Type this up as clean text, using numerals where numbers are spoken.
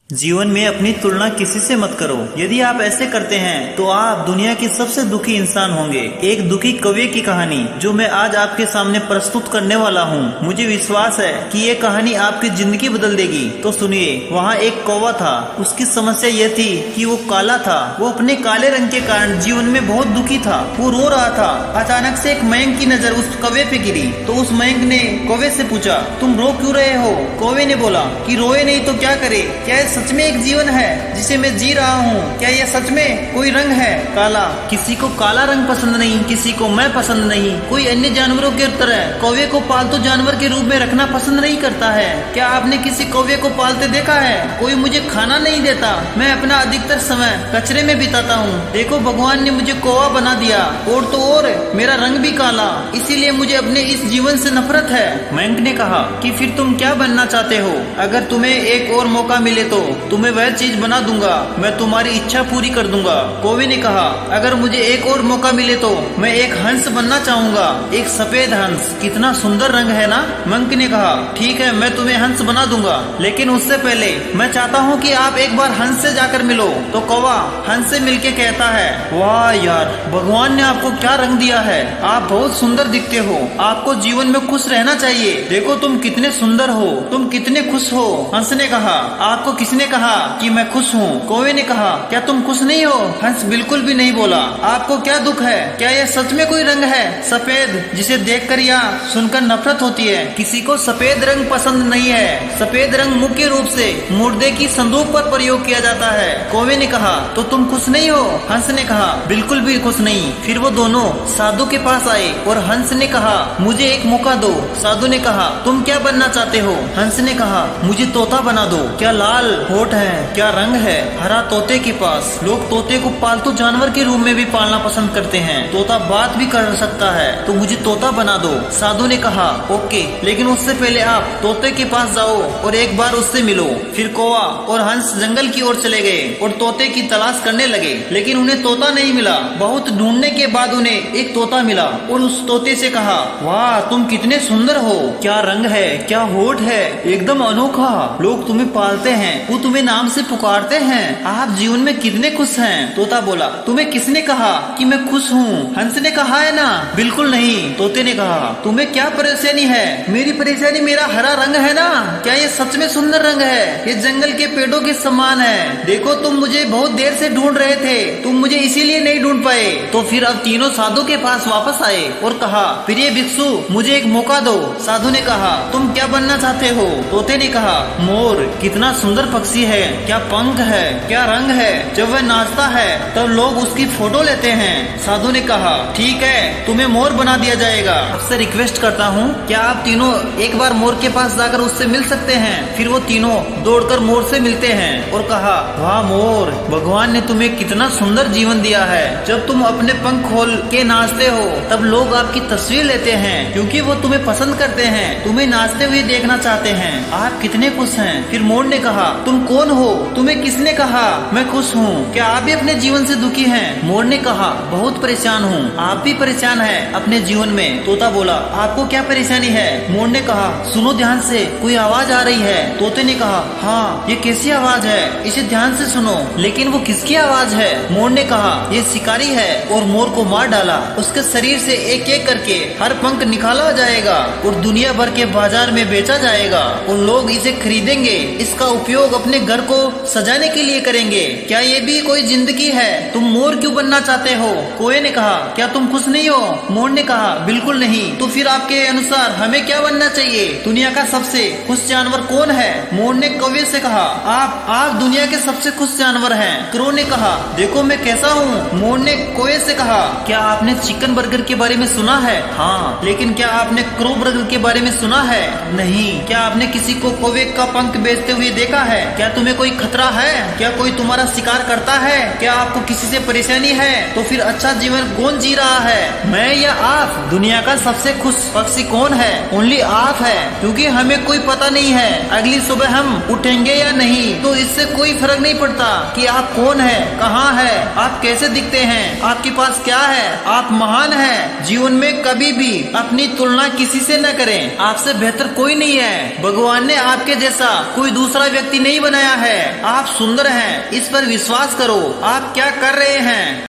जीवन में अपनी तुलना किसी से मत करो। यदि आप ऐसे करते हैं तो आप दुनिया के सबसे दुखी इंसान होंगे। एक दुखी कवि की कहानी जो मैं आज आपके सामने प्रस्तुत करने वाला हूँ, मुझे विश्वास है कि ये कहानी आपकी जिंदगी बदल देगी। तो सुनिए। वहाँ एक कौवा था। उसकी समस्या यह थी कि वो काला था। वो अपने काले रंग के कारण जीवन में बहुत दुखी था। वो रो रहा था। अचानक से एक मयंक की नजर उस कौवे पे गिरी तो उस मयंक ने कौवे से पूछा, तुम रो क्यों रहे हो? कौवे ने बोला कि रोए नहीं तो क्या करे? क्या सच में एक जीवन है जिसे मैं जी रहा हूँ? क्या यह सच में कोई रंग है काला? किसी को काला रंग पसंद नहीं, किसी को मैं पसंद नहीं। कोई अन्य जानवरों की तरह कौवे को पालतू जानवर के रूप में रखना पसंद नहीं करता है। क्या आपने किसी कौवे को पालते देखा है? कोई मुझे खाना नहीं देता। मैं अपना अधिकतर समय कचरे में बिताता हूँ। देखो, भगवान ने मुझे कौवा बना दिया और तो और मेरा रंग भी काला, इसीलिए मुझे अपने इस जीवन से नफरत है। मयंक ने कहा कि फिर तुम क्या बनना चाहते हो? अगर तुम्हें एक और मौका मिले तो तुम्हें वह चीज बना दूंगा। मैं तुम्हारी इच्छा पूरी कर दूंगा। कौवे ने कहा, अगर मुझे एक और मौका मिले तो मैं एक हंस बनना चाहूंगा, एक सफेद हंस। कितना सुंदर रंग है ना? मयंक ने कहा, ठीक है, मैं तुम्हें हंस बना दूंगा, लेकिन उससे पहले मैं चाहता हूँ कि आप एक बार हंस से जाकर मिलो। तो कौवा हंस से मिलके कहता है, वाह यार, भगवान ने आपको क्या रंग दिया है। आप बहुत सुंदर दिखते हो। आपको जीवन में खुश रहना चाहिए। देखो तुम कितने सुंदर हो, तुम कितने खुश हो। हंस ने कहा, आपको किसने कहा कि मैं खुश हूँ? कौवे ने कहा, क्या तुम खुश नहीं हो? हंस बिल्कुल भी नहीं बोला। आपको क्या दुख है? क्या यह सच में कोई रंग है सफेद, जिसे देखकर या सुनकर नफरत होती है? किसी को सफेद रंग पसंद नहीं है। सफेद रंग मुख्य रूप से मुर्दे की संदूक पर प्रयोग किया जाता है। कौवे ने कहा, तो तुम खुश नहीं हो? हंस ने कहा, बिल्कुल भी खुश नहीं। फिर वो दोनों साधु के पास आए और हंस ने कहा, मुझे एक मौका दो। साधु ने कहा, तुम क्या बनना चाहते हो? हंस ने कहा, मुझे तोता बना दो। क्या लाल होठ है? क्या रंग है? हरा तोते के पास। लोग तोते को पालतू जानवर के रूप में भी पालना पसंद करते हैं। तोता बात भी कर सकता है, तो मुझे तोता बना दो। साधु ने कहा, ओके, लेकिन उससे पहले आप तोते के पास जाओ और एक बार उससे मिलो। फिर कौवा और हंस जंगल की ओर चले गए और तोते की तलाश करने लगे, लेकिन उन्हें तोता नहीं मिला। बहुत ढूंढने के बाद उन्हें एक तोता मिला और उस तोते से कहा, वाह, तुम कितने सुंदर हो। क्या रंग है, क्या होठ है, एकदम अनोखा। लोग तुम्हें पालते हैं, वो तुम्हें नाम से पुकारते हैं। आप जीवन में कितने खुश हैं? तोता बोला, तुम्हें किसने कहा कि मैं खुश हूँ? हंस ने कहा है ना, बिल्कुल नहीं। तोते ने कहा, तुम्हें क्या परेशानी है? मेरी परेशानी मेरा हरा रंग है ना। क्या ये सच में सुंदर रंग है? ये जंगल के पेड़ों के समान है। देखो, तुम मुझे बहुत देर से ढूंढ रहे थे, तुम मुझे इसीलिए नहीं ढूंढ पाए। तो फिर अब तीनों साधु के पास वापस आए और कहा, प्रिय भिक्षु, मुझे एक मौका दो। साधु ने कहा, तुम क्या बनना चाहते हो? तोते ने कहा, मोर। कितना सुंदर पक्षी है, क्या पंख है, क्या रंग है। जब वह नाचता है तब लोग उसकी फोटो लेते हैं। साधु ने कहा, ठीक है, तुम्हें मोर बना दिया जाएगा। आपसे रिक्वेस्ट करता हूँ, क्या आप तीनों एक बार मोर के पास जाकर उससे मिल सकते हैं? फिर वो तीनों दौड़कर मोर से मिलते हैं और कहा, वाह मोर, भगवान ने तुम्हें कितना सुंदर जीवन दिया है। जब तुम अपने पंख खोल के नाचते हो तब लोग आपकी तस्वीर लेते हैं, क्योंकि वो तुम्हें पसंद करते हैं, तुम्हें नाचते हुए देखना चाहते हैं। आप कितने खुश हैं। फिर मोर ने कहा, तुम कौन हो? तुम्हें किसने कहा मैं खुश हूँ? क्या आप भी अपने जीवन से दुखी हैं? मोर ने कहा, बहुत परेशान हूँ। आप भी परेशान हैं अपने जीवन में? तोता बोला, आपको क्या परेशानी है? मोर ने कहा, सुनो ध्यान से, कोई आवाज आ रही है। तोते ने कहा, हाँ, ये कैसी आवाज है? इसे ध्यान से सुनो। लेकिन वो किसकी आवाज है? मोर ने कहा, ये शिकारी है। और मोर को मार डाला। उसके शरीर से एक एक करके हर पंख निकाला जाएगा और दुनिया भर के बाजार में बेचा जाएगा और लोग इसे खरीदेंगे। इसका उपयोग अपने घर को सजाने के लिए करेंगे। क्या ये भी कोई जिंदगी है? तुम मोर क्यों बनना चाहते हो? कौवे ने कहा, क्या तुम खुश नहीं हो? मोर ने कहा, बिल्कुल नहीं। तो फिर आपके अनुसार हमें क्या बनना चाहिए? दुनिया का सबसे खुश जानवर कौन है? मोर ने कौवे से कहा, आप दुनिया के सबसे खुश जानवर हैं। क्रो ने कहा, देखो मैं कैसा हूँ। मोर ने कौवे से कहा, क्या आपने चिकन बर्गर के बारे में सुना है? हाँ, लेकिन क्या आपने क्रो बर्गर के बारे में सुना है? नहीं। क्या आपने किसी को कौवे का पंख बेचते हुए देखा है? क्या तुम्हें कोई खतरा है? क्या कोई तुम्हारा शिकार करता है? क्या आपको किसी से परेशानी है? तो फिर अच्छा जीवन कौन जी रहा है, मैं या आप? दुनिया का सबसे खुश पक्षी कौन है? ओनली आप है, क्योंकि हमें कोई पता नहीं है अगली सुबह हम उठेंगे या नहीं, तो इससे कोई फर्क नहीं पड़ता कि आप कौन है, कहाँ है, आप कैसे दिखते हैं, आपके पास क्या है। आप महान हैं। जीवन में कभी भी अपनी तुलना किसी से न करें। आपसे बेहतर कोई नहीं है। भगवान ने आपके जैसा कोई दूसरा व्यक्ति नहीं बनाया है। आप सुंदर हैं, इस पर विश्वास करो। आप क्या कर रहे हैं?